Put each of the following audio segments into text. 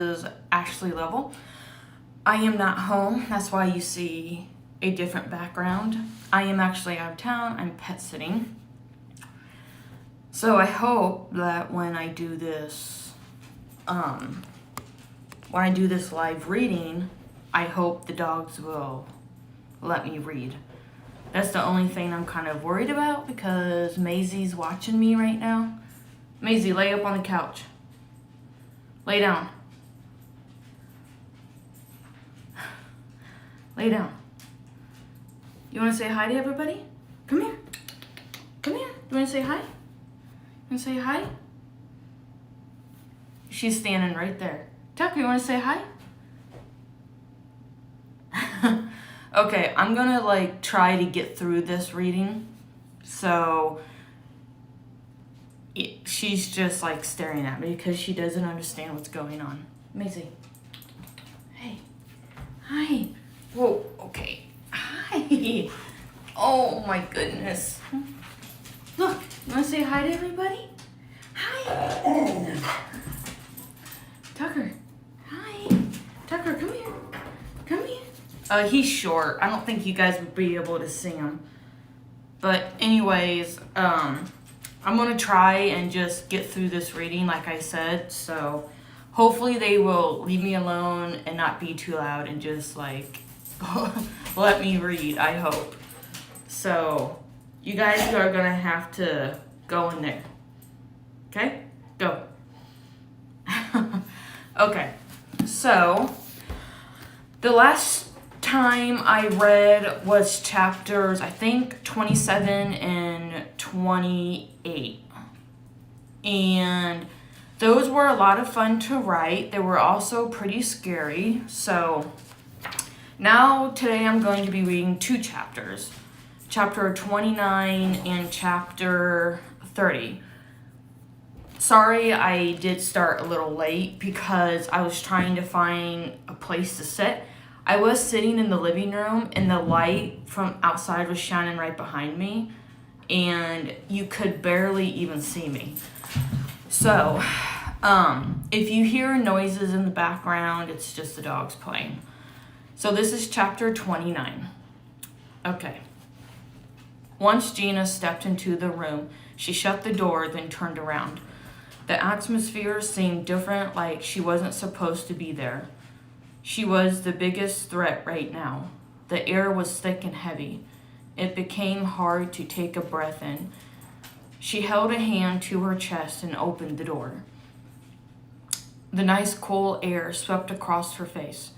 is Ashley level. I am not home. That's why you see a different background. I am actually out of town. I'm pet sitting. So I hope that when I do this, live reading, I hope the dogs will let me read. That's the only thing I'm kind of worried about because Maisie's watching me right now. Maisie, lay up on the couch. Lay down. Lay down. You want to say hi to everybody? Come here. Come here. You want to say hi? You want to say hi? She's standing right there. Tucker, you want to say hi? Okay, I'm gonna try to get through this reading. So she's just staring at me because she doesn't understand what's going on. Maisie. Hey. Hi. Whoa, okay. Hi. Oh my goodness. Look, you wanna say hi to everybody? Hi. Tucker. Hi. Tucker, come here. Come here. He's short. I don't think you guys would be able to see him. But anyways, I'm gonna try and just get through this reading like I said. So hopefully they will leave me alone and not be too loud and just let me read, I hope. So you guys are gonna have to go in there. Okay? Go. Okay. So the last time I read was chapters, I think 27 and 28. And those were a lot of fun to write. They were also pretty scary. So now today I'm going to be reading two chapters. Chapter 29 and chapter 30. Sorry I did start a little late because I was trying to find a place to sit. I was sitting in the living room and the light from outside was shining right behind me and you could barely even see me. So, if you hear noises in the background, it's just the dogs playing. So this is chapter 29. Okay. Once Gina stepped into the room, she shut the door, then turned around. The atmosphere seemed different, like she wasn't supposed to be there. She was the biggest threat right now. The air was thick and heavy. It became hard to take a breath in. She held a hand to her chest and opened the door. The nice cool air swept across her face.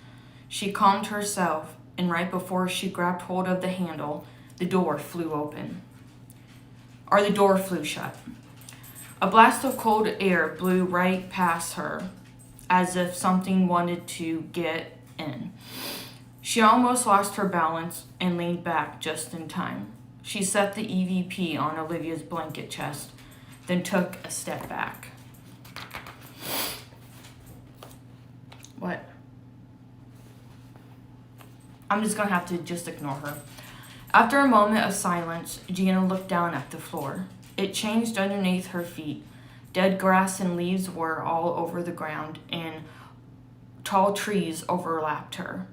She calmed herself, and right before she grabbed hold of the handle, the door flew shut. A blast of cold air blew right past her, as if something wanted to get in. She almost lost her balance and leaned back just in time. She set the EVP on Olivia's blanket chest, then took a step back. What? I'm just gonna have to just ignore her. After a moment of silence, Gina looked down at the floor. It changed underneath her feet. Dead grass and leaves were all over the ground, and tall trees overlapped her.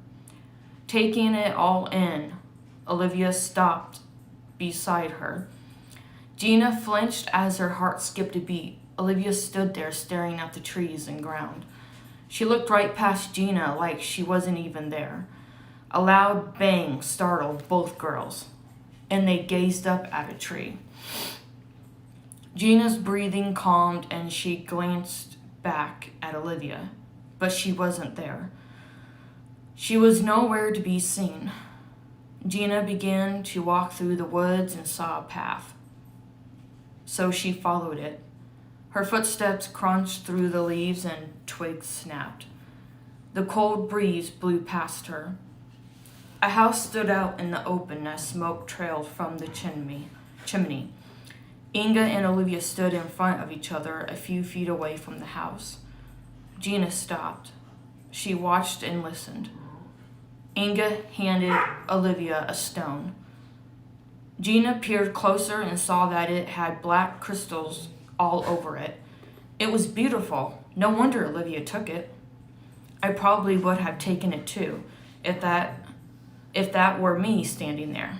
Taking it all in, Olivia stopped beside her. Gina flinched as her heart skipped a beat. Olivia stood there staring at the trees and ground. She looked right past Gina like she wasn't even there. A loud bang startled both girls, and they gazed up at a tree. Gina's breathing calmed and she glanced back at Olivia, but she wasn't there. She was nowhere to be seen. Gina began to walk through the woods and saw a path. So she followed it. Her footsteps crunched through the leaves and twigs snapped. The cold breeze blew past her. A house stood out in the open as smoke trailed from the chimney. Inga and Olivia stood in front of each other a few feet away from the house. Gina stopped. She watched and listened. Inga handed Olivia a stone. Gina peered closer and saw that it had black crystals all over it. It was beautiful. No wonder Olivia took it. I probably would have taken it too, if that were me standing there.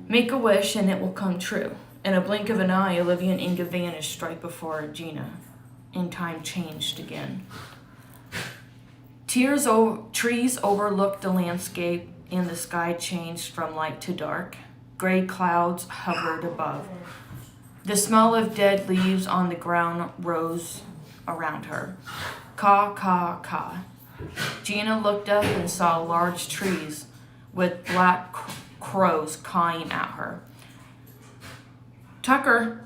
Make a wish and it will come true. In a blink of an eye, Olivia and Inga vanished right before Gina, and time changed again. Trees overlooked the landscape, and the sky changed from light to dark. Gray clouds hovered above. The smell of dead leaves on the ground rose around her. Caw, caw, caw. Gina looked up and saw large trees with black crows cawing at her. Tucker.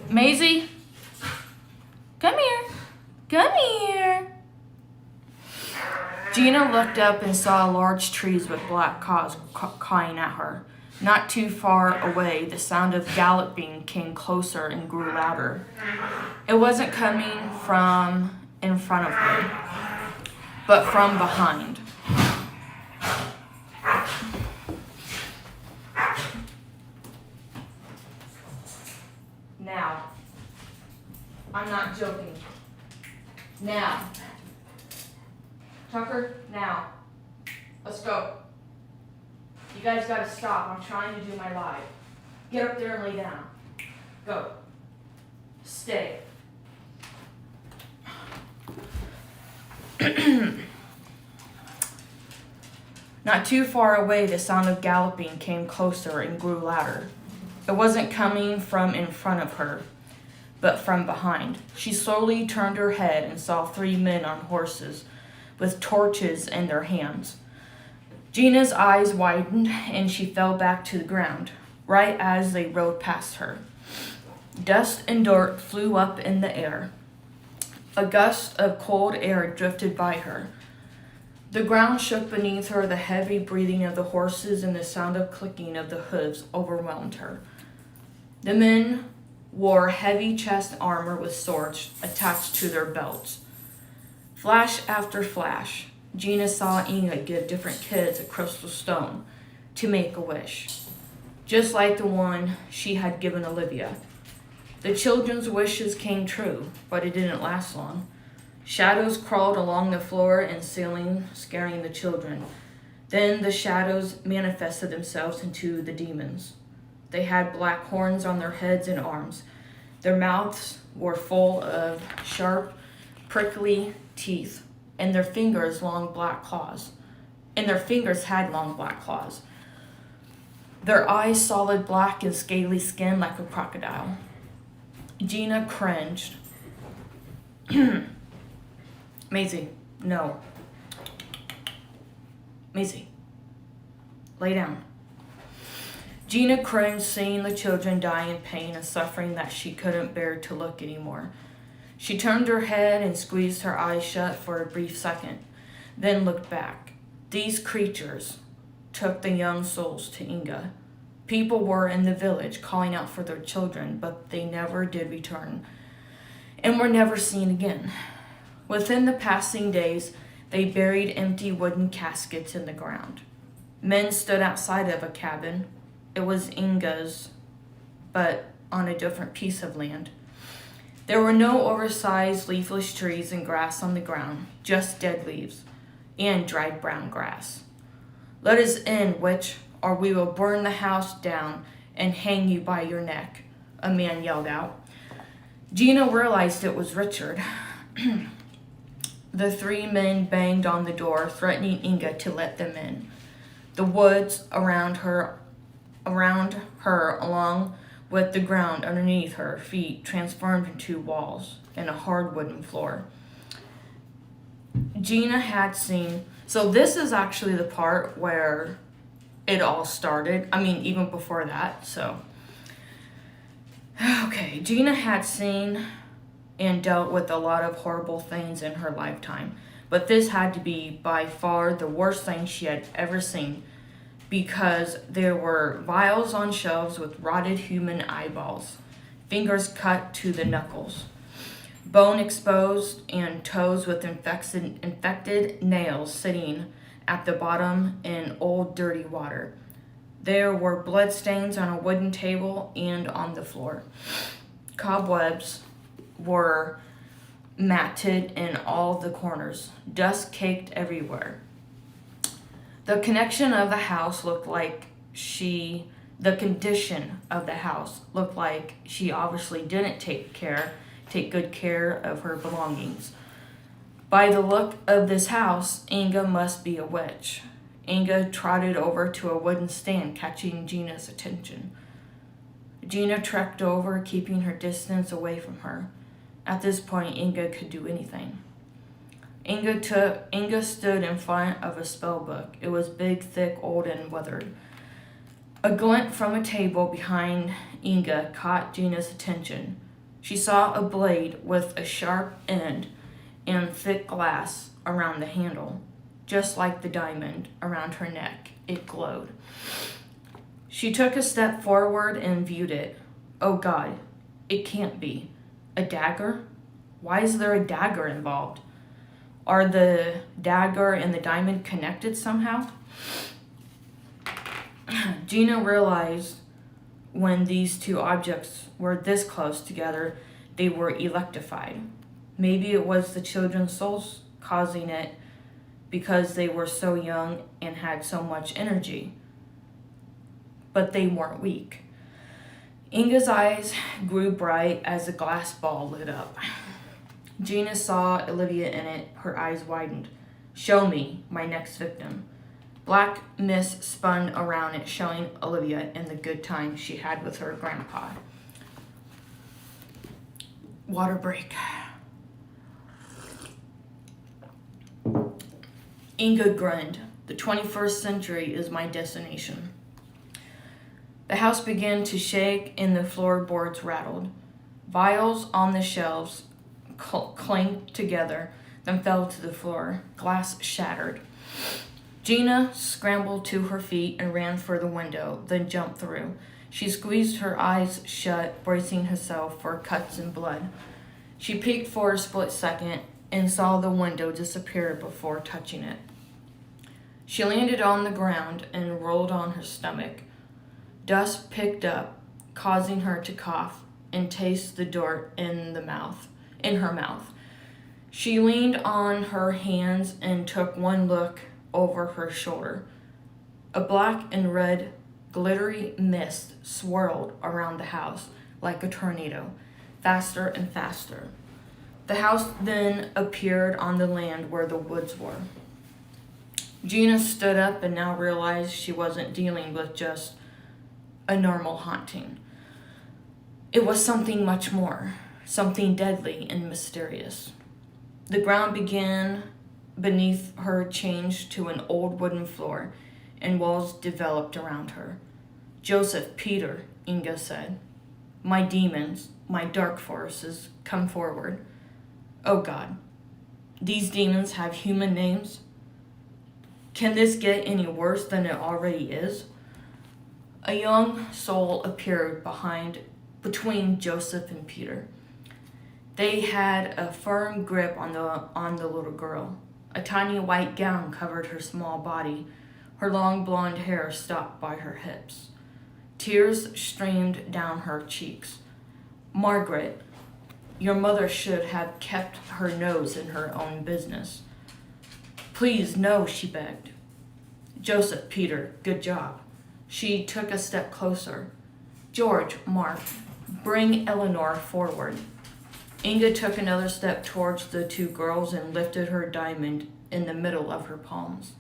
Maisie. Come here. Come here. Gina looked up and saw large trees with black crows cawing at her. Not too far away, the sound of galloping came closer and grew louder. It wasn't coming from in front of her, but from behind. Now, I'm not joking. Now. Tucker, now. Let's go. You guys gotta stop. I'm trying to do my live. Get up there and lay down. Go. Stay. Not too far away, the sound of galloping came closer and grew louder. It wasn't coming from in front of her, but from behind. She slowly turned her head and saw 3 men on horses with torches in their hands. Gina's eyes widened and she fell back to the ground, right as they rode past her. Dust and dirt flew up in the air. A gust of cold air drifted by her. The ground shook beneath her, the heavy breathing of the horses and the sound of clicking of the hooves overwhelmed her. The men wore heavy chest armor with swords attached to their belts. Flash after flash, Gina saw Inga give different kids a crystal stone to make a wish, just like the one she had given Olivia. The children's wishes came true, but it didn't last long. Shadows crawled along the floor and ceiling, scaring the children. Then the shadows manifested themselves into the demons. They had black horns on their heads and arms. Their mouths were full of sharp, prickly teeth, and their fingers long black claws. And their fingers had long black claws. Their eyes solid black and scaly skin like a crocodile. Gina cringed. Maisie, no. Maisie, lay down. Gina cringed, seeing the children die in pain and suffering that she couldn't bear to look anymore. She turned her head and squeezed her eyes shut for a brief second, then looked back. These creatures took the young souls to Inga. People were in the village calling out for their children, but they never did return and were never seen again. Within the passing days, they buried empty wooden caskets in the ground. Men stood outside of a cabin. It was Inga's, but on a different piece of land. There were no oversized leafless trees and grass on the ground, just dead leaves and dried brown grass. Let us in, witch, or we will burn the house down and hang you by your neck, a man yelled out. Gina realized it was Richard. The 3 men banged on the door, threatening Inga to let them in. The woods around her, along with the ground underneath her feet, transformed into walls and a hard wooden floor. Gina had seen, so this is actually the part where it all started. I mean, even before that, so. Okay, Gina had seen and dealt with a lot of horrible things in her lifetime, but this had to be by far the worst thing she had ever seen, because there were vials on shelves with rotted human eyeballs, fingers cut to the knuckles, bone exposed, and toes with infected nails sitting at the bottom in old dirty water. There were bloodstains on a wooden table and on the floor. Cobwebs were matted in all the corners, dust caked everywhere. The condition of the house looked like she obviously didn't take good care of her belongings. By the look of this house, Inga must be a witch. Inga trotted over to a wooden stand, catching Gina's attention. Gina trekked over, keeping her distance away from her. At this point, Inga could do anything. Inga stood in front of a spell book. It was big, thick, old, and weathered. A glint from a table behind Inga caught Gina's attention. She saw a blade with a sharp end and thick glass around the handle. Just like the diamond around her neck, it glowed. She took a step forward and viewed it. Oh God, it can't be. A dagger? Why is there a dagger involved? Are the dagger and the diamond connected somehow? Gina realized when these two objects were this close together, they were electrified. Maybe it was the children's souls causing it because they were so young and had so much energy. But they weren't weak. Inga's eyes grew bright as the glass ball lit up. Gina saw Olivia in it. Her eyes widened. Show me my next victim. Black mist spun around it, showing Olivia and the good time she had with her grandpa. Water break. Inga grinned. The 21st century is my destination. The house began to shake and the floorboards rattled. Vials on the shelves clanked together, then fell to the floor. Glass shattered. Gina scrambled to her feet and ran for the window, then jumped through. She squeezed her eyes shut, bracing herself for cuts and blood. She peeked for a split second and saw the window disappear before touching it. She landed on the ground and rolled on her stomach. Dust picked up, causing her to cough and taste the dirt in her mouth. She leaned on her hands and took one look over her shoulder. A black and red glittery mist swirled around the house like a tornado, faster and faster. The house then appeared on the land where the woods were. Gina stood up and now realized she wasn't dealing with just a normal haunting. It was something much more, something deadly and mysterious. The ground began beneath her changed to an old wooden floor, and walls developed around her. Joseph, Peter, Inga said. My demons, my dark forces, come forward. Oh God, these demons have human names? Can this get any worse than it already is? A young soul appeared between Joseph and Peter. They had a firm grip on the little girl. A tiny white gown covered her small body. Her long blonde hair stopped by her hips. Tears streamed down her cheeks. Margaret, your mother should have kept her nose in her own business. Please, no, she begged. Joseph, Peter, good job. She took a step closer. George, Mark, bring Eleanor forward. Inga took another step towards the two girls and lifted her diamond in the middle of her palms.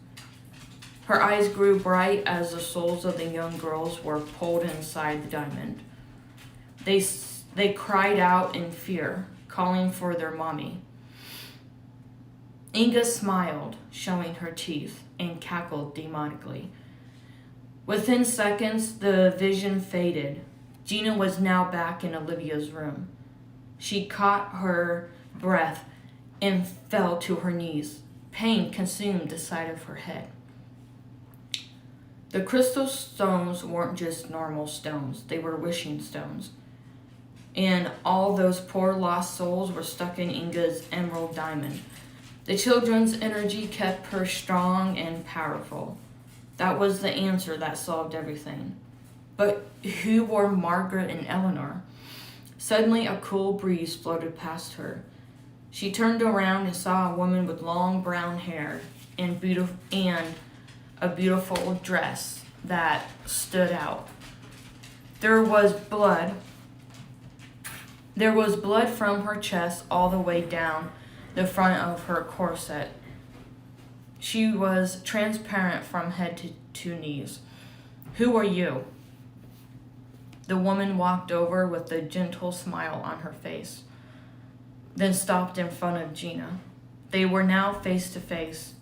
Her eyes grew bright as the souls of the young girls were pulled inside the diamond. They cried out in fear, calling for their mommy. Inga smiled, showing her teeth, and cackled demonically. Within seconds, the vision faded. Gina was now back in Olivia's room. She caught her breath and fell to her knees. Pain consumed the side of her head. The crystal stones weren't just normal stones, they were wishing stones. And all those poor lost souls were stuck in Inga's emerald diamond. The children's energy kept her strong and powerful. That was the answer that solved everything. But who were Margaret and Eleanor? Suddenly, a cool breeze floated past her. She turned around and saw a woman with long brown hair and a beautiful dress that stood out. There was blood from her chest all the way down the front of her corset. She was transparent from head to knees. "Who are you?" The woman walked over with a gentle smile on her face, then stopped in front of Gina. They were now face to face.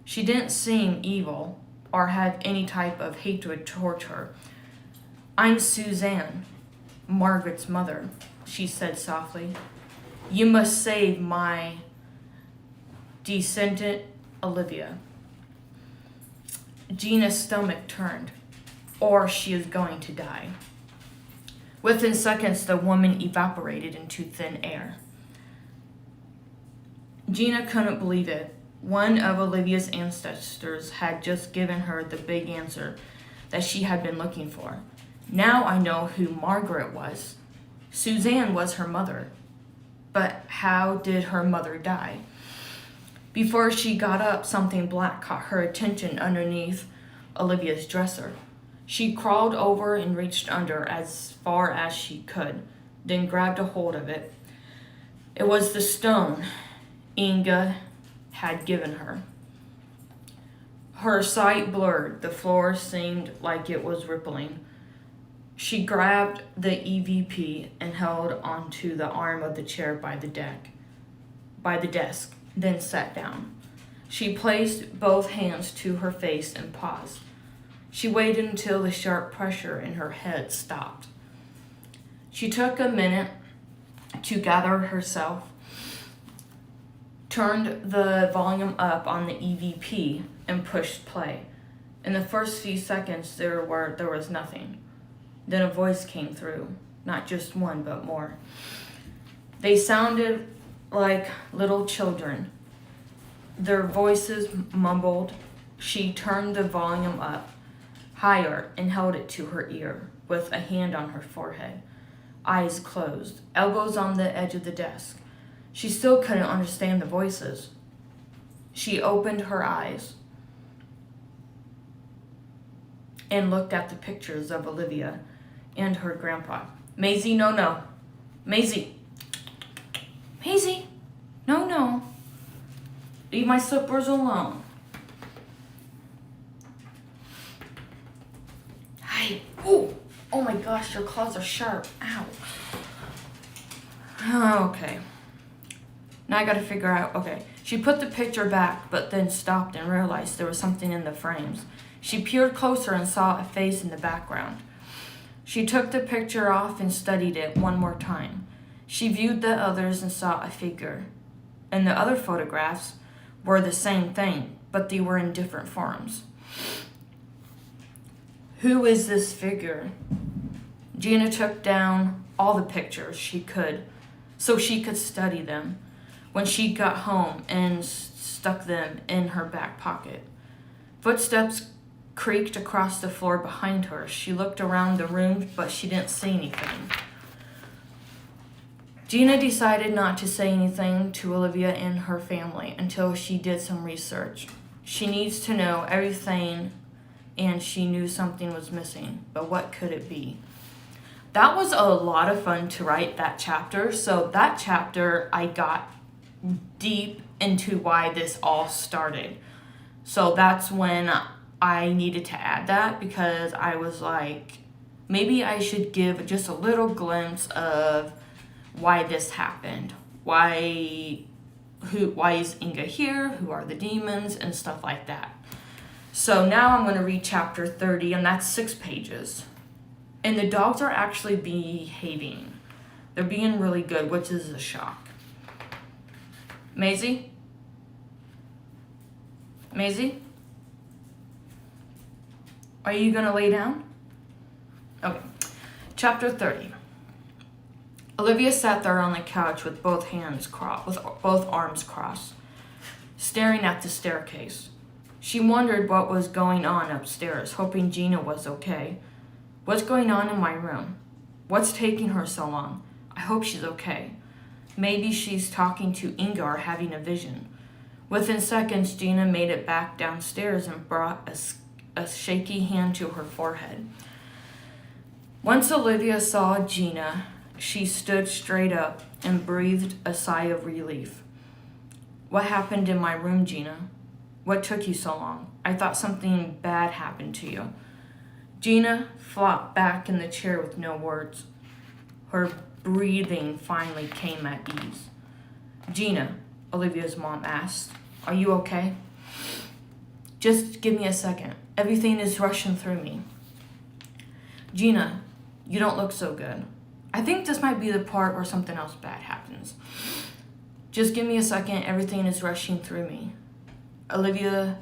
She didn't seem evil or have any type of hatred towards her. "I'm Suzanne, Margaret's mother," she said softly. "You must save my descendant, Olivia." Gina's stomach turned, or she is going to die. Within seconds, the woman evaporated into thin air. Gina couldn't believe it. One of Olivia's ancestors had just given her the big answer that she had been looking for. Now I know who Margaret was. Suzanne was her mother. But how did her mother die? Before she got up, something black caught her attention underneath Olivia's dresser. She crawled over and reached under as far as she could, then grabbed a hold of it. It was the stone Inga had given her. Her sight blurred. The floor seemed like it was rippling. She grabbed the EVP and held onto the arm of the chair by the desk, then sat down. She placed both hands to her face and paused. She waited until the sharp pressure in her head stopped. She took a minute to gather herself, turned the volume up on the EVP, and pushed play. In the first few seconds, there was nothing. Then a voice came through, not just one, but more. They sounded like little children. Their voices mumbled. She turned the volume up higher and held it to her ear, with a hand on her forehead, eyes closed, elbows on the edge of the desk. She still couldn't understand the voices. She opened her eyes and looked at the pictures of Olivia and her grandpa. "Maisie, no. Maisie. Maisie, no. Leave my slippers alone." Hi. Ooh. Oh my gosh, your claws are sharp. Ow. Okay. Now I gotta figure out, okay. She put the picture back, but then stopped and realized there was something in the frames. She peered closer and saw a face in the background. She took the picture off and studied it one more time. She viewed the others and saw a figure. And the other photographs were the same thing, but they were in different forms. Who is this figure? Gina took down all the pictures she could so she could study them when she got home and stuck them in her back pocket. Footsteps creaked across the floor behind her. She looked around the room, but she didn't see anything. Gina decided not to say anything to Olivia and her family until she did some research. She needs to know everything, and she knew something was missing, but what could it be? That was a lot of fun to write that chapter. So that chapter, I got deep into why this all started. So that's when I needed to add that, because I was like, maybe I should give just a little glimpse of why this happened. Why is Inga here? Who are the demons? And stuff like that. So now I'm going to read chapter 30, and that's 6 pages. And the dogs are actually behaving. They're being really good, which is a shock. Maisie? Maisie? Are you going to lay down? Okay. Chapter 30. Olivia sat there on the couch with both arms crossed, staring at the staircase. She wondered what was going on upstairs, hoping Gina was okay. What's going on in my room? What's taking her so long? I hope she's okay. Maybe she's talking to Inga or having a vision. Within seconds, Gina made it back downstairs and brought a shaky hand to her forehead. Once Olivia saw Gina, she stood straight up and breathed a sigh of relief. What happened in my room, Gina? What took you so long? I thought something bad happened to you. Gina flopped back in the chair with no words. Her breathing finally came at ease. Gina, Olivia's mom asked, are you okay? Just give me a second. Everything is rushing through me. Gina, you don't look so good. I think this might be the part where something else bad happens. Just give me a second. Everything is rushing through me. Gina,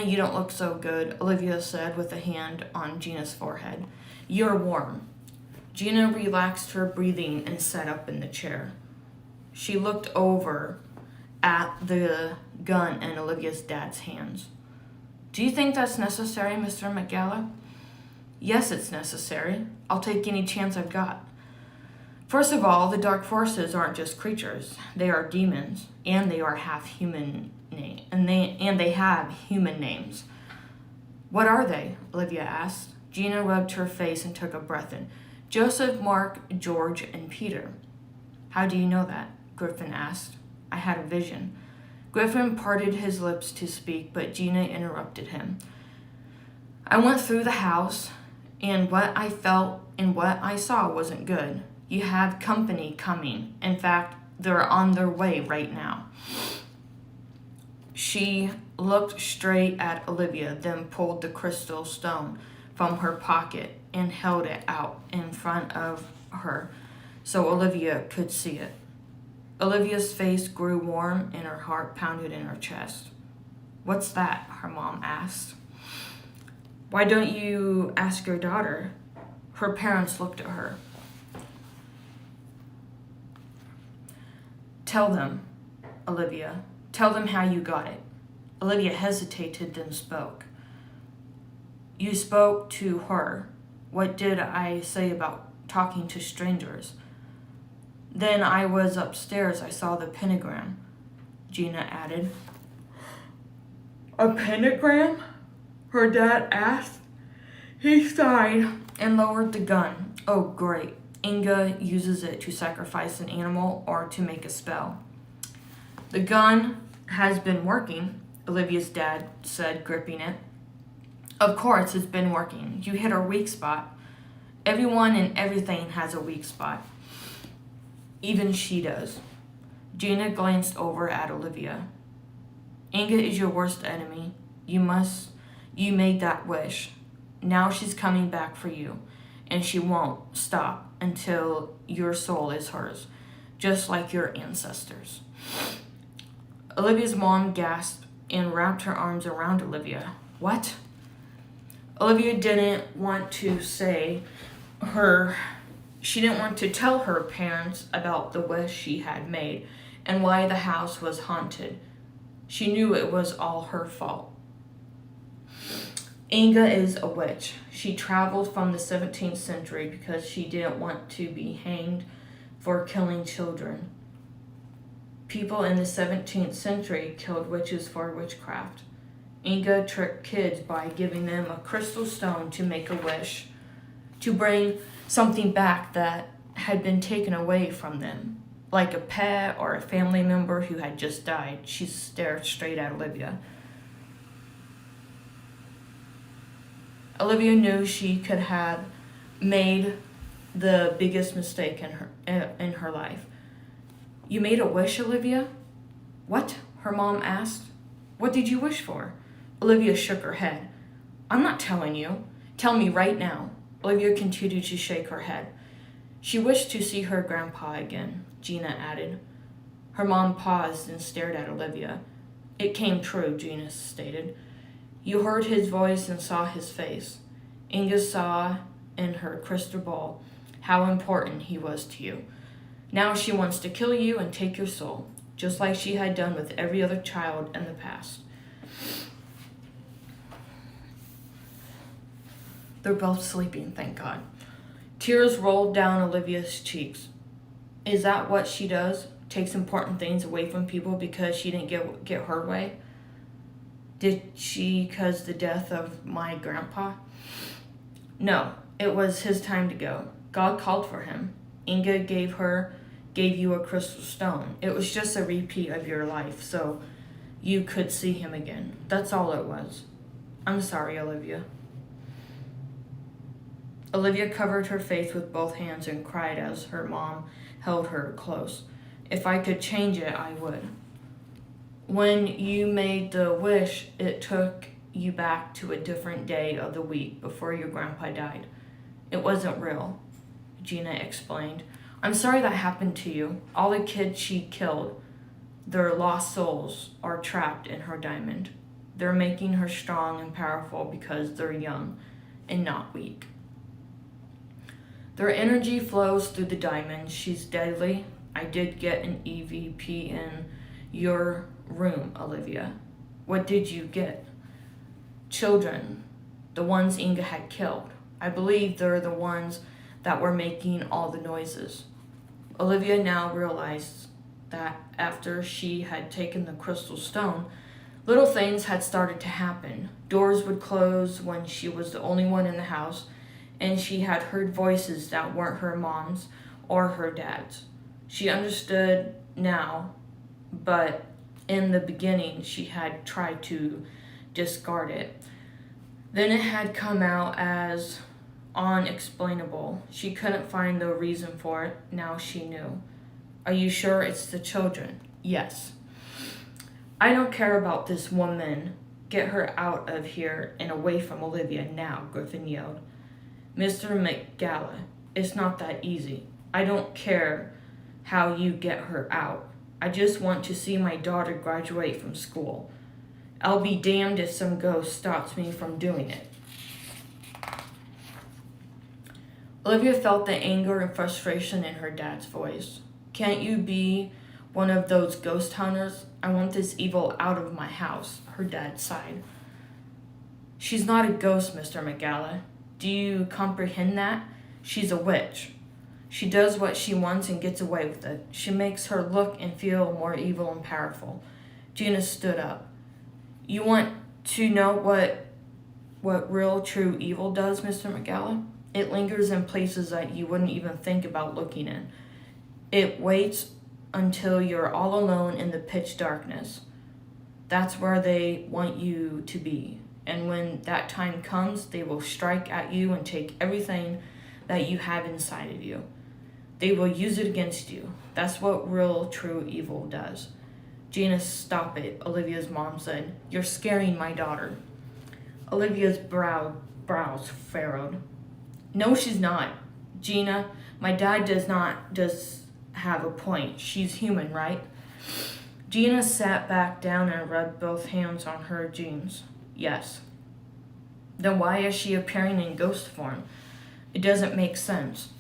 you don't look so good, Olivia said with a hand on Gina's forehead. You're warm. Gina relaxed her breathing and sat up in the chair. She looked over at the gun in Olivia's dad's hands. Do you think that's necessary, Mr. McGalla? Yes, it's necessary. I'll take any chance I've got. First of all, the dark forces aren't just creatures. They are demons, and they are half human, and they have human names. What are they? Olivia asked. Gina rubbed her face and took a breath in. Joseph, Mark, George, and Peter. How do you know that? Griffin asked. I had a vision. Griffin parted his lips to speak, but Gina interrupted him. I went through the house, and what I felt and what I saw wasn't good. You have company coming. In fact, they're on their way right now. She looked straight at Olivia, then pulled the crystal stone from her pocket and held it out in front of her so Olivia could see it. Olivia's face grew warm and her heart pounded in her chest. What's that? Her mom asked. Why don't you ask your daughter? Her parents looked at her. Tell them, Olivia. Tell them how you got it. Olivia hesitated, then spoke. You spoke to her. What did I say about talking to strangers? Then I was upstairs. I saw the pentagram, Gina added. A pentagram? Her dad asked. He sighed and lowered the gun. Oh, great. Inga uses it to sacrifice an animal or to make a spell. The gun has been working, Olivia's dad said, gripping it. Of course, it's been working. You hit her weak spot. Everyone and everything has a weak spot. Even she does. Gina glanced over at Olivia. Inga is your worst enemy. You made that wish. Now she's coming back for you, and she won't stop until your soul is hers, just like your ancestors. Olivia's mom gasped and wrapped her arms around Olivia. What? Olivia didn't want to tell her parents about the wish she had made and why the house was haunted. She knew it was all her fault. Inga is a witch. She traveled from the 17th century because she didn't want to be hanged for killing children. People in the 17th century killed witches for witchcraft. Inga tricked kids by giving them a crystal stone to make a wish, to bring something back that had been taken away from them, like a pet or a family member who had just died. She stared straight at Olivia. Olivia knew she could have made the biggest mistake in her life. You made a wish, Olivia? What? Her mom asked. What did you wish for? Olivia shook her head. I'm not telling you. Tell me right now. Olivia continued to shake her head. She wished to see her grandpa again, Gina added. Her mom paused and stared at Olivia. It came true, Gina stated. You heard his voice and saw his face. Inga saw in her crystal ball how important he was to you. Now she wants to kill you and take your soul, just like she had done with every other child in the past. They're both sleeping, thank God. Tears rolled down Olivia's cheeks. Is that what she does? Takes important things away from people because she didn't get her way? Did she cause the death of my grandpa? No, it was his time to go. God called for him. Inga gave you a crystal stone. It was just a repeat of your life, so you could see him again. That's all it was. I'm sorry, Olivia. Olivia covered her face with both hands and cried as her mom held her close. If I could change it, I would. When you made the wish, it took you back to a different day of the week before your grandpa died. It wasn't real, Gina explained. I'm sorry that happened to you. All the kids she killed, their lost souls, are trapped in her diamond. They're making her strong and powerful because they're young and not weak. Their energy flows through the diamond. She's deadly. I did get an EVP in your room, Olivia. What did you get? Children, the ones Inga had killed. I believe they're the ones that were making all the noises. Olivia now realized that after she had taken the crystal stone, little things had started to happen. Doors would close when she was the only one in the house, and she had heard voices that weren't her mom's or her dad's. She understood now, but in the beginning she had tried to discard it. Then it had come out as unexplainable. She couldn't find the reason for it. Now she knew. Are you sure it's the children? Yes. I don't care about this woman. Get her out of here and away from Olivia now, Griffin yelled. Mr. McGalla, it's not that easy. I don't care how you get her out. I just want to see my daughter graduate from school. I'll be damned if some ghost stops me from doing it. Olivia felt the anger and frustration in her dad's voice. Can't you be one of those ghost hunters? I want this evil out of my house, her dad sighed. She's not a ghost, Mr. McGalla. Do you comprehend that? She's a witch. She does what she wants and gets away with it. She makes her look and feel more evil and powerful. Gina stood up. You want to know what real true evil does, Mr. McGalla? It lingers in places that you wouldn't even think about looking in. It waits until you're all alone in the pitch darkness. That's where they want you to be. And when that time comes, they will strike at you and take everything that you have inside of you. They will use it against you. That's what real, true evil does. Gina, stop it, Olivia's mom said. You're scaring my daughter. Olivia's brows furrowed. No, she's not. Gina, my dad does have a point. She's human, right? Gina sat back down and rubbed both hands on her jeans. Yes. Then why is she appearing in ghost form? It doesn't make sense.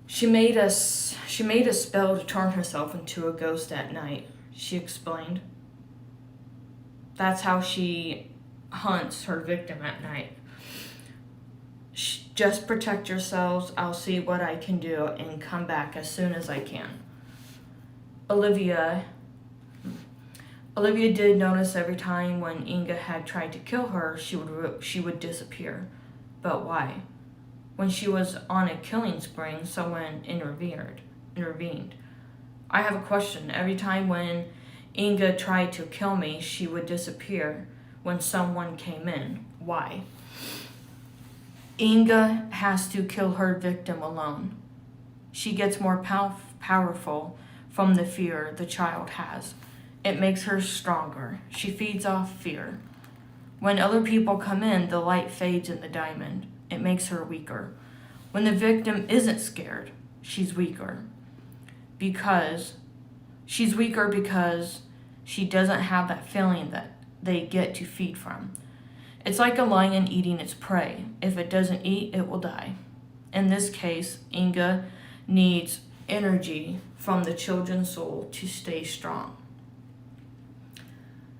She made a spell to turn herself into a ghost at night, she explained. That's how she hunts her victim at night. Just protect yourselves. I'll see what I can do and come back as soon as I can. Olivia did notice every time when Inga had tried to kill her, she would disappear. But why? When she was on a killing spree, someone intervened. I have a question. Every time when Inga tried to kill me, she would disappear when someone came in. Why? Inga has to kill her victim alone. She gets more powerful from the fear the child has. It makes her stronger. She feeds off fear. When other people come in, the light fades in the diamond. It makes her weaker. When the victim isn't scared, she's weaker. Because she doesn't have that feeling that they get to feed from. It's like a lion eating its prey. If it doesn't eat, it will die. In this case, Inga needs energy from the children's soul to stay strong.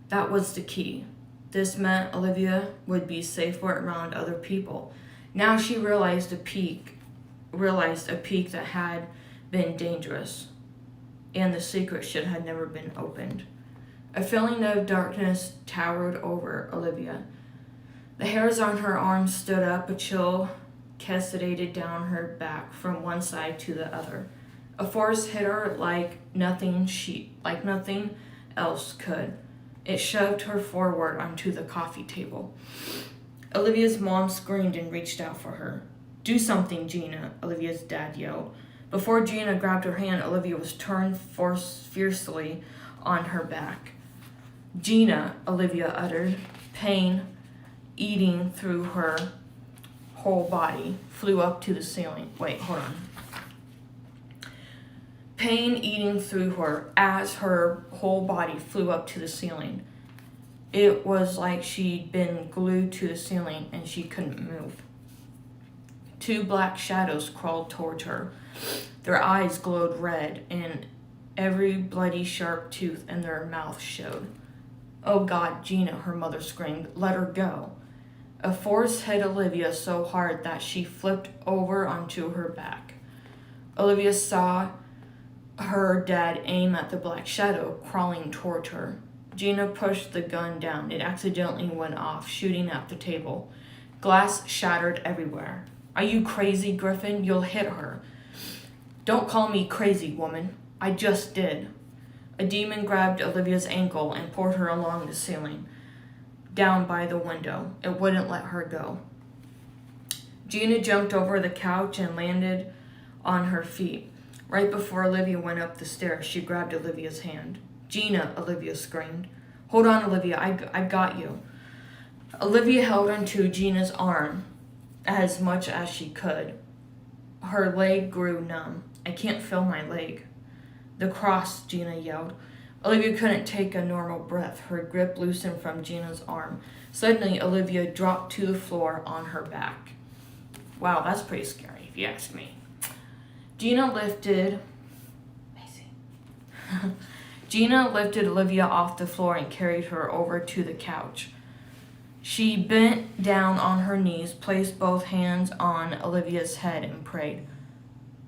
That was the key. This meant Olivia would be safer around other people. Now she realized a peak that had been dangerous, and the secret should have never been opened. A feeling of darkness towered over Olivia. The hairs on her arms stood up, a chill cascaded down her back from one side to the other. A force hit her like nothing else could. It shoved her forward onto the coffee table. Olivia's mom screamed and reached out for her. "Do something, Gina," Olivia's dad yelled. Before Gina grabbed her hand, Olivia was turned fiercely on her back. "Gina," Olivia uttered, pain eating through her whole body, flew up to the ceiling. Wait, hold on. Pain eating through her as her whole body flew up to the ceiling. It was like she'd been glued to the ceiling and she couldn't move. Two black shadows crawled towards her. Their eyes glowed red, and every bloody sharp tooth in their mouth showed. "Oh God, Gina," her mother screamed. "Let her go." A force hit Olivia so hard that she flipped over onto her back. Olivia saw her dad aim at the black shadow crawling toward her. Gina pushed the gun down. It accidentally went off, shooting at the table. Glass shattered everywhere. "Are you crazy, Griffin? You'll hit her." "Don't call me crazy, woman. I just did." A demon grabbed Olivia's ankle and pulled her along the ceiling, down by the window. It wouldn't let her go. Gina jumped over the couch and landed on her feet. Right before Olivia went up the stairs, she grabbed Olivia's hand. "Gina," Olivia screamed. "Hold on, Olivia, I've got you." Olivia held onto Gina's arm as much as she could. Her leg grew numb. "I can't feel my leg." "The cross," Gina yelled. Olivia couldn't take a normal breath. Her grip loosened from Gina's arm. Suddenly, Olivia dropped to the floor on her back. Wow, that's pretty scary, if you ask me. Gina lifted Olivia off the floor and carried her over to the couch. She bent down on her knees, placed both hands on Olivia's head, and prayed.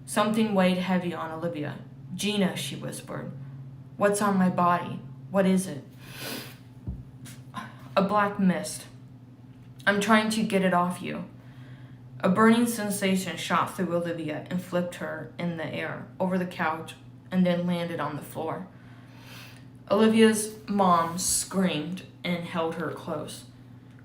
Something weighed heavy on Olivia. "Gina," she whispered. "What's on my body? What is it?" "A black mist. I'm trying to get it off you." A burning sensation shot through Olivia and flipped her in the air, over the couch, and then landed on the floor. Olivia's mom screamed and held her close.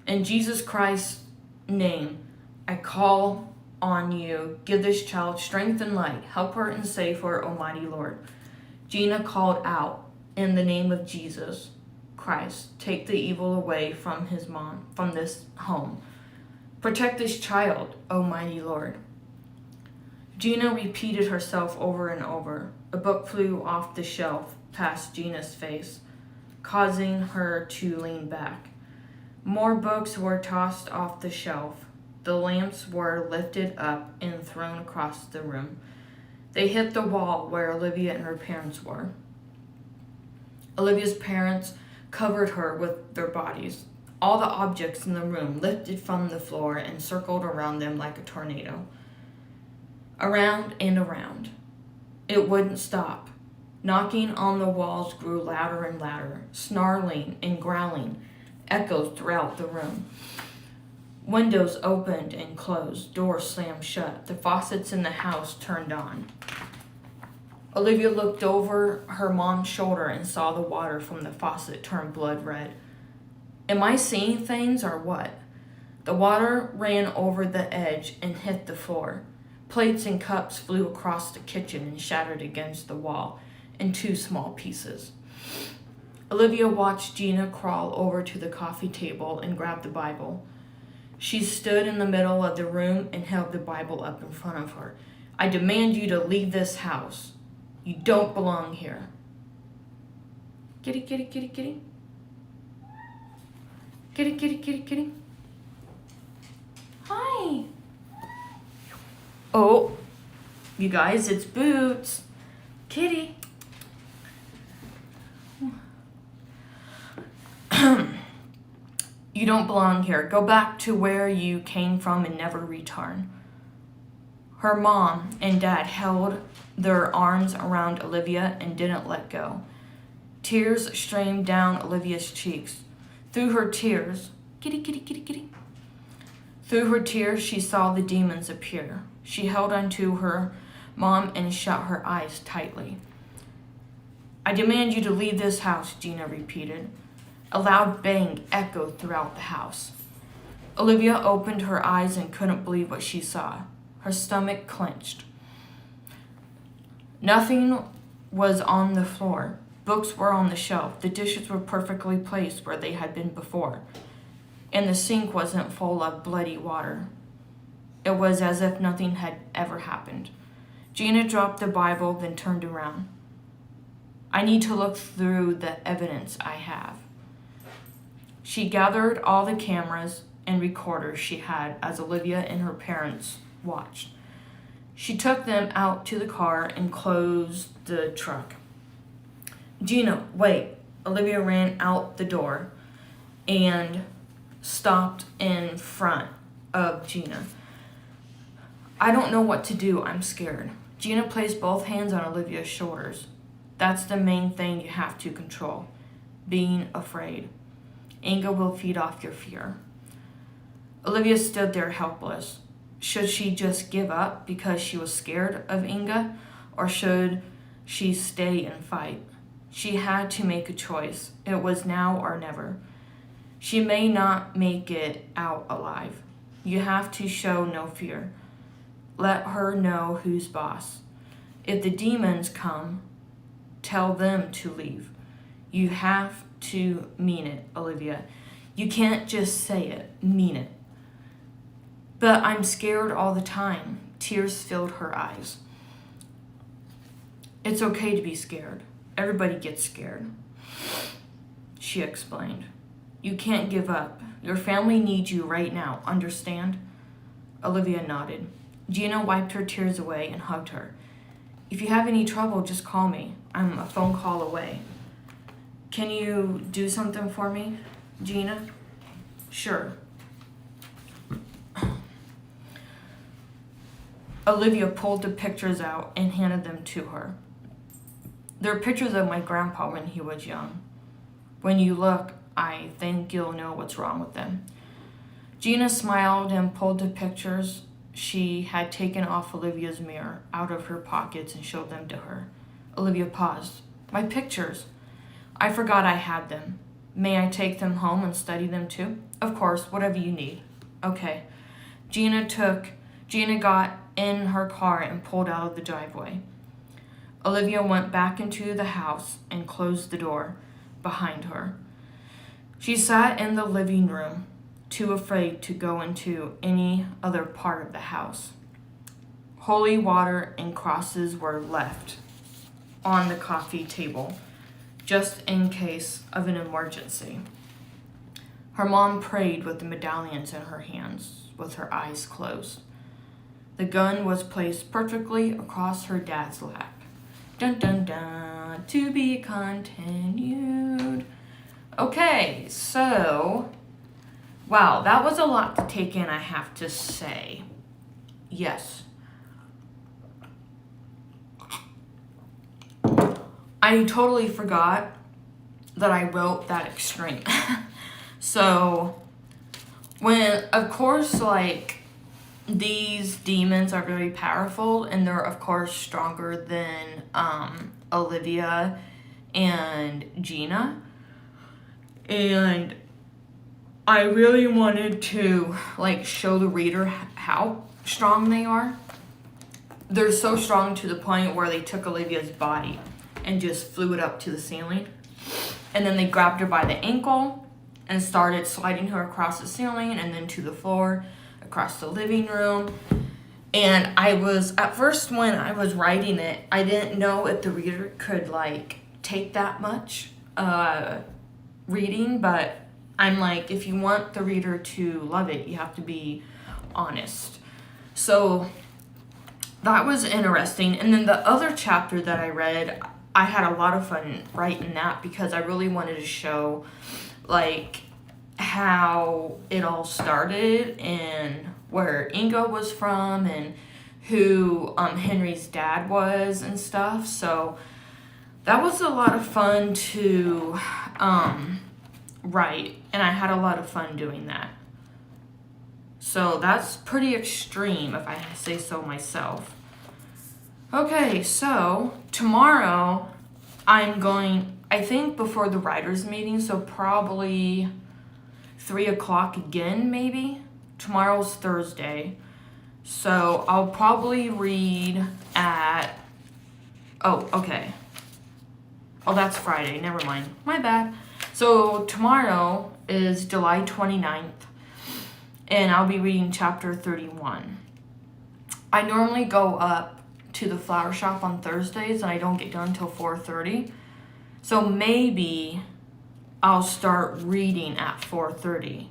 "In Jesus Christ's name, I call on you. Give this child strength and light. Help her and save her, Almighty Lord." Gina called out, "In the name of Jesus Christ, take the evil away from his mom, from this home. Protect this child, Almighty Lord." Gina repeated herself over and over. A book flew off the shelf past Gina's face, causing her to lean back. More books were tossed off the shelf. The lamps were lifted up and thrown across the room. They hit the wall where Olivia and her parents were. Olivia's parents covered her with their bodies. All the objects in the room lifted from the floor and circled around them like a tornado. Around and around. It wouldn't stop. Knocking on the walls grew louder and louder. Snarling and growling echoed throughout the room. Windows opened and closed. Doors slammed shut. The faucets in the house turned on. Olivia looked over her mom's shoulder and saw the water from the faucet turn blood red. Am I seeing things or what? The water ran over the edge and hit the floor. Plates and cups flew across the kitchen and shattered against the wall in two small pieces. Olivia watched Gina crawl over to the coffee table and grab the Bible. She stood in the middle of the room and held the Bible up in front of her. I demand you to leave this house. You don't belong here. Kitty, kitty, kitty, kitty. Kitty, kitty, kitty, kitty. Hi. Oh, you guys, it's Boots. Kitty. You don't belong here. Go back to where you came from and never return. Her mom and dad held their arms around Olivia and didn't let go. Tears streamed down Olivia's cheeks. Through her tears, kitty, kitty, kitty, kitty. Through her tears, she saw the demons appear. She held onto her mom and shut her eyes tightly. I demand you to leave this house, Gina repeated. A loud bang echoed throughout the house. Olivia opened her eyes and couldn't believe what she saw. Her stomach clenched. Nothing was on the floor. Books were on the shelf. The dishes were perfectly placed where they had been before. And the sink wasn't full of bloody water. It was as if nothing had ever happened. Gina dropped the Bible, then turned around. I need to look through the evidence I have. She gathered all the cameras and recorders she had as Olivia and her parents watched. She took them out to the car and closed the truck. Gina, wait. Olivia ran out the door and stopped in front of Gina. I don't know what to do. I'm scared. Gina placed both hands on Olivia's shoulders. That's the main thing you have to control. Being afraid. Anger will feed off your fear. Olivia stood there helpless. Should she just give up because she was scared of Inga, or should she stay and fight? She had to make a choice. It was now or never. She may not make it out alive. You have to show no fear. Let her know who's boss. If the demons come, tell them to leave. You have to mean it, Olivia. You can't just say it, mean it. But I'm scared all the time. Tears filled her eyes. It's okay to be scared. Everybody gets scared, she explained. You can't give up. Your family needs you right now, understand? Olivia nodded. Gina wiped her tears away and hugged her. If you have any trouble, just call me. I'm a phone call away. Can you do something for me, Gina? Sure. Olivia pulled the pictures out and handed them to her. They're pictures of my grandpa when he was young. When you look, I think you'll know what's wrong with them. Gina smiled and pulled the pictures she had taken off Olivia's mirror out of her pockets and showed them to her. Olivia paused. My pictures. I forgot I had them. May I take them home and study them too? Of course, whatever you need. Okay. Gina got in her car and pulled out of the driveway. Olivia went back into the house and closed the door behind her. She sat in the living room, too afraid to go into any other part of the house. Holy water and crosses were left on the coffee table, just in case of an emergency. Her mom prayed with the medallions in her hands, with her eyes closed. The gun was placed perfectly across her dad's lap. Dun dun dun, to be continued. Okay, so, wow, that was a lot to take in, I have to say. Yes. I totally forgot that I wrote that extreme. So, when, of course, like, these demons are very powerful, and they're, of course, stronger than Olivia and Gina. And I really wanted to, like, show the reader how strong they are. They're so strong to the point where they took Olivia's body and just flew it up to the ceiling. And then they grabbed her by the ankle and started sliding her across the ceiling and then to the floor, across the living room. And at first when I was writing it, I didn't know if the reader could, like, take that much reading, but I'm like, if you want the reader to love it, you have to be honest. So that was interesting. And then the other chapter that I read, I had a lot of fun writing that because I really wanted to show, like, how it all started and where Inga was from and who Henry's dad was and stuff. So that was a lot of fun to write, and I had a lot of fun doing that. So that's pretty extreme if I say so myself. Okay, so tomorrow I'm going, I think before the writers meeting, so probably 3 o'clock again maybe. Tomorrow's Thursday. So I'll probably read at, oh, okay. Oh, that's Friday, never mind, my bad. So tomorrow is July 29th, and I'll be reading chapter 31. I normally go up to the flower shop on Thursdays, and I don't get done until 4:30. So maybe I'll start reading at 4:30,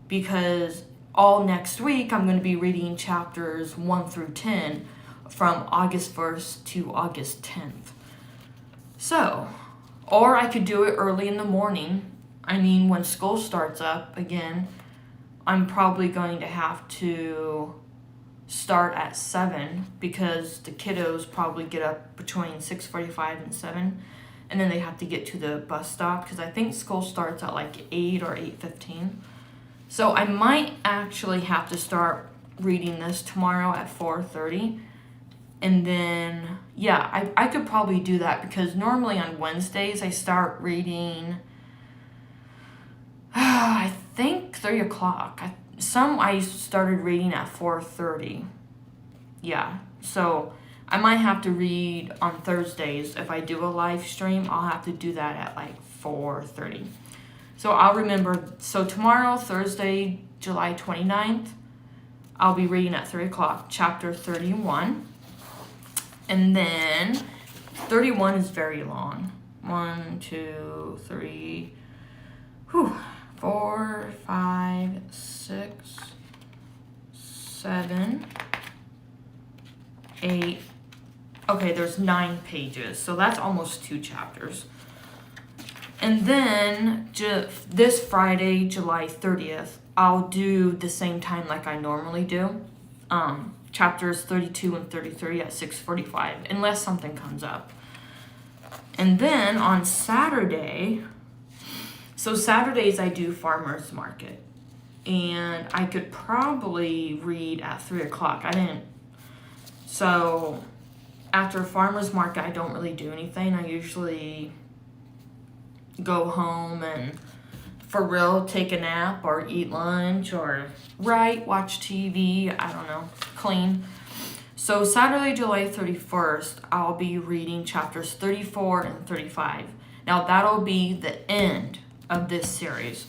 because all next week I'm going to be reading chapters 1 through 10 from August 1st to August 10th. So, or I could do it early in the morning. I mean, when school starts up again, I'm probably going to have to start at 7, because the kiddos probably get up between 6:45 and 7, and then they have to get to the bus stop, because I think school starts at like 8 or 8:15. So I might actually have to start reading this tomorrow at 4:30. And then, yeah, I could probably do that, because normally on Wednesdays I start reading, I think 3 o'clock. I started reading at 4:30. Yeah, so I might have to read on Thursdays. If I do a live stream, I'll have to do that at like 4:30. So I'll remember, so tomorrow, Thursday, July 29th, I'll be reading at 3 o'clock, chapter 31. And then 31 is very long. 1, 2, 3, 4, 5, 6, 7, 8. Okay, there's 9 pages, so that's almost 2 chapters. And then this Friday, July 30th, I'll do the same time like I normally do. Chapters 32 and 33 at 6:45, unless something comes up. And then on Saturday, so Saturdays I do farmer's market, and I could probably read at 3 o'clock. So after farmer's market, I don't really do anything. I usually go home and for real take a nap or eat lunch or write, watch TV, I don't know, clean. So Saturday, July 31st, I'll be reading chapters 34 and 35. Now that'll be the end of this series.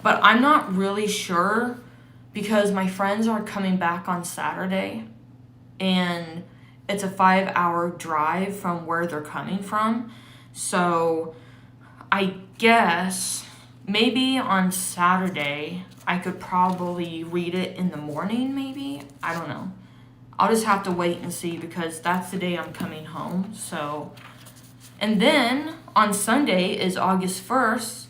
But I'm not really sure, because my friends are coming back on Saturday, and it's a 5-hour drive from where they're coming from. So I guess maybe on Saturday I could probably read it in the morning, maybe. I don't know. I'll just have to wait and see, because that's the day I'm coming home. So, and then on Sunday is August 1st.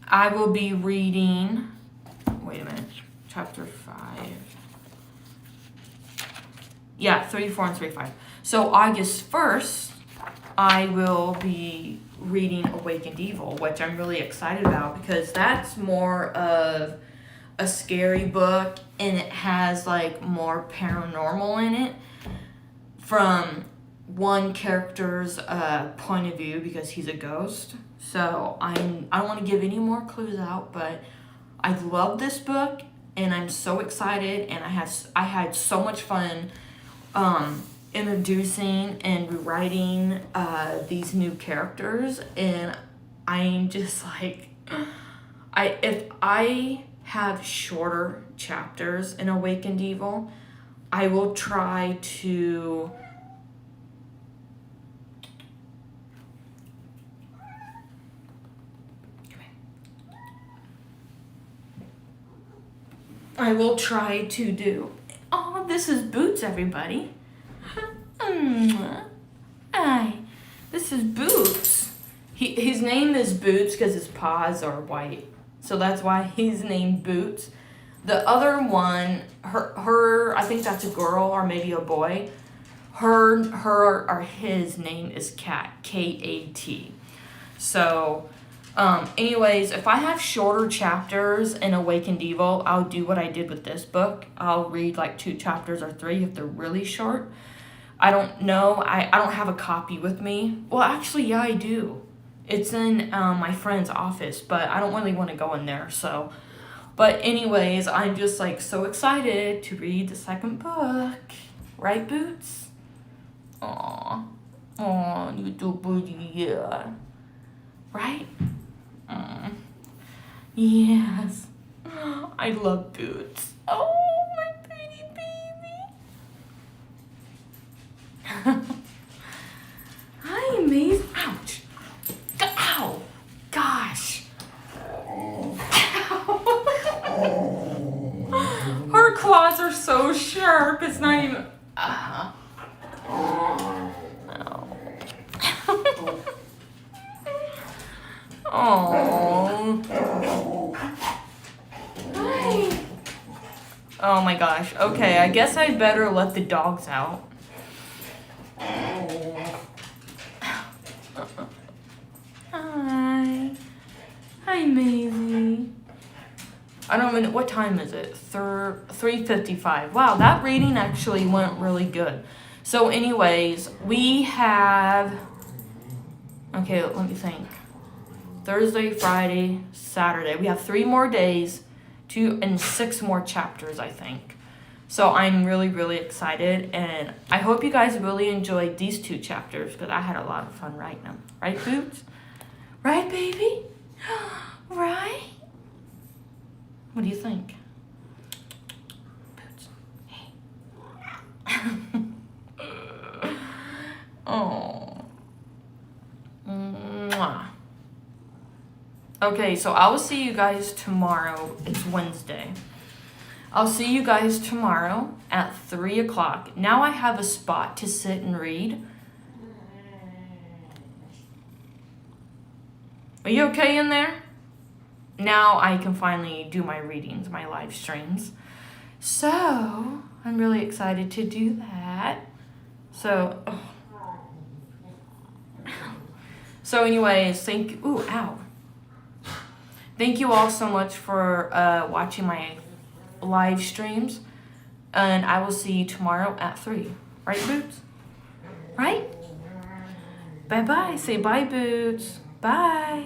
I will be reading, wait a minute, chapter 5. Yeah, 34 and 35. So August 1st, I will be reading Awakened Evil, which I'm really excited about, because that's more of a scary book, and it has like more paranormal in it from one character's point of view, because he's a ghost. So I don't want to give any more clues out, but I love this book, and I'm so excited, and I had so much fun introducing and rewriting these new characters, and I'm just like, if I have shorter chapters in Awakened Evil, I will try to do. Oh, this is Boots, everybody. Hi, this is Boots. His name is Boots because his paws are white, so that's why he's named Boots. The other one, her, I think that's a girl or maybe a boy. Her or his name is Kat, K-A-T. So, anyways, if I have shorter chapters in Awakened Evil, I'll do what I did with this book. I'll read like 2 chapters or 3 if they're really short. I don't know. I don't have a copy with me. Well, actually, yeah, I do. It's in my friend's office, but I don't really want to go in there, so. But anyways, I'm just like so excited to read the second book. Right, Boots? Aw. Aw, you do booty, yeah. Right? Yes. I love Boots. Oh, my pretty baby. Hi, amazing. Ouch. Ow. Gosh. Her claws are so sharp. It's not even. Oh. Hi. Oh my gosh. Okay, I guess I'd better let the dogs out. Hi. Hi, Maisie. I don't even, what time is it? 3:55. Wow, that reading actually went really good. So anyways, we have, okay, let me think. Thursday, Friday, Saturday. We have 3 more days, 2 and 6 more chapters, I think. So I'm really, really excited, and I hope you guys really enjoyed these 2 chapters because I had a lot of fun writing them. Right, Boots? Right, baby? Right? What do you think? Boots. Hey. Oh. Mwah. Okay, so I will see you guys tomorrow. It's Wednesday. I'll see you guys tomorrow at 3 o'clock. Now I have a spot to sit and read. Are you okay in there? Now I can finally do my readings, my live streams. So, I'm really excited to do that. So, So anyways, thank you. Ooh, ow. Thank you all so much for watching my live streams. And I will see you tomorrow at 3. Right, Boots? Right? Bye-bye. Say bye, Boots. Bye.